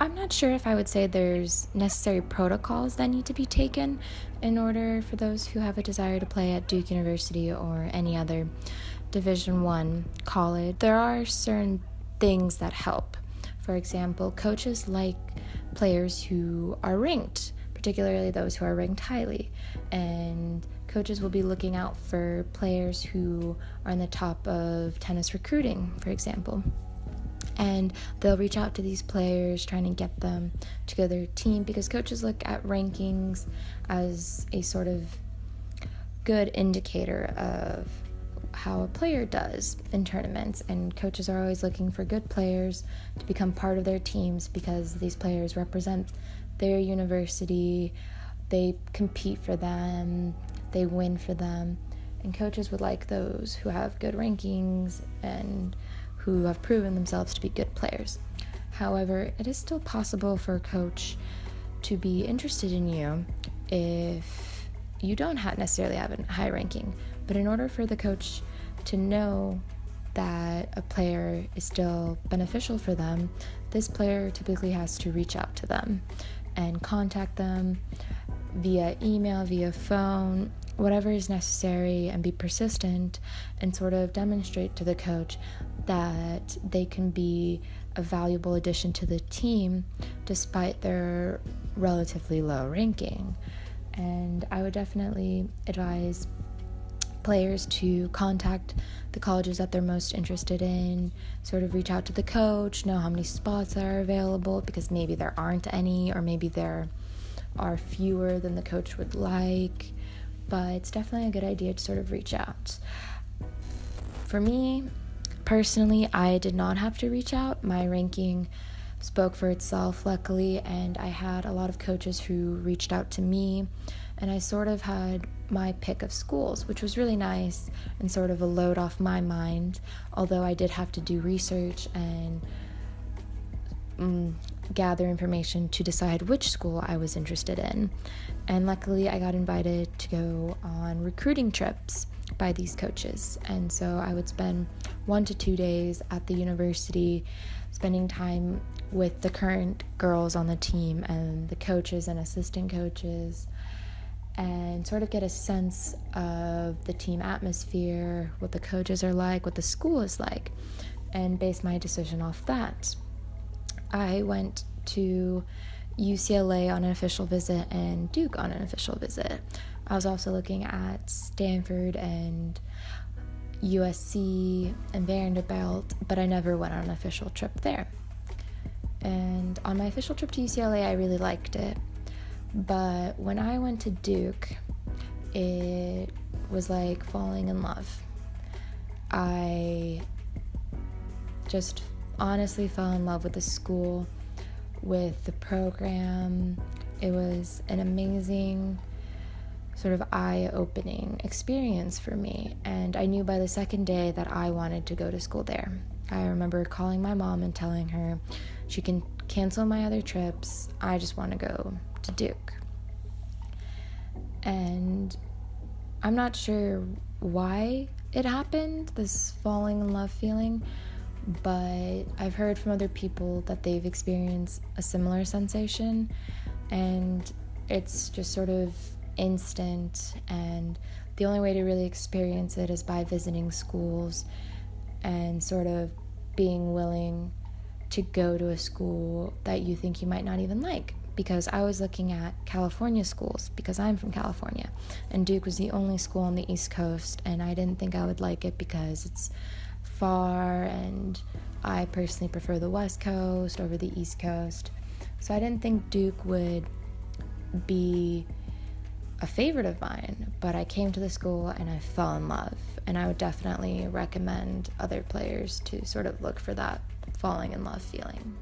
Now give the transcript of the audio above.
I'm not sure if I would say there's necessary protocols that need to be taken in order for those who have a desire to play at Duke University or any other Division I college. There are certain things that help. For example, coaches like players who are ranked, particularly those who are ranked highly, and coaches will be looking out for players who are in the top of tennis recruiting, for example. And they'll reach out to these players trying to get them to go to their team, because coaches look at rankings as a sort of good indicator of how a player does in tournaments, and coaches are always looking for good players to become part of their teams because these players represent their university, they compete for them, they win for them, and coaches would like those who have good rankings and who have proven themselves to be good players. However, it is still possible for a coach to be interested in you if you don't necessarily have a high ranking, but in order for the coach to know that a player is still beneficial for them, this player typically has to reach out to them and contact them via email, via phone, whatever is necessary, and be persistent and sort of demonstrate to the coach that they can be a valuable addition to the team despite their relatively low ranking. And I would definitely advise players to contact the colleges that they're most interested in, sort of reach out to the coach, know how many spots are available, because maybe there aren't any, or maybe there are fewer than the coach would like, but it's definitely a good idea to sort of reach out. For me, personally, I did not have to reach out. My ranking spoke for itself, luckily, and I had a lot of coaches who reached out to me, and I sort of had my pick of schools, which was really nice and sort of a load off my mind, although I did have to do research and gather information to decide which school I was interested in. And luckily, I got invited to go on recruiting trips by these coaches, and so I would spend 1 to 2 days at the university spending time with the current girls on the team and the coaches and assistant coaches, and sort of get a sense of the team atmosphere, what the coaches are like, what the school is like, and base my decision off that. I went to UCLA on an official visit and Duke on an official visit. I was also looking at Stanford and USC and Vanderbilt, but I never went on an official trip there. And on my official trip to UCLA, I really liked it. But when I went to Duke, it was like falling in love. I just honestly fell in love with the school, with the program. It was an amazing sort of eye-opening experience for me, and I knew by the second day that I wanted to go to school there. I remember calling my mom and telling her she can cancel my other trips, I just want to go to Duke. And I'm not sure why it happened, this falling in love feeling, but I've heard from other people that they've experienced a similar sensation, and it's just sort of instant, and the only way to really experience it is by visiting schools and sort of being willing to go to a school that you think you might not even like. Because I was looking at California schools, because I'm from California, and Duke was the only school on the East Coast, and I didn't think I would like it because it's far, and I personally prefer the West Coast over the East Coast. So I didn't think Duke would be a favorite of mine, but I came to the school and I fell in love, and I would definitely recommend other players to sort of look for that falling in love feeling.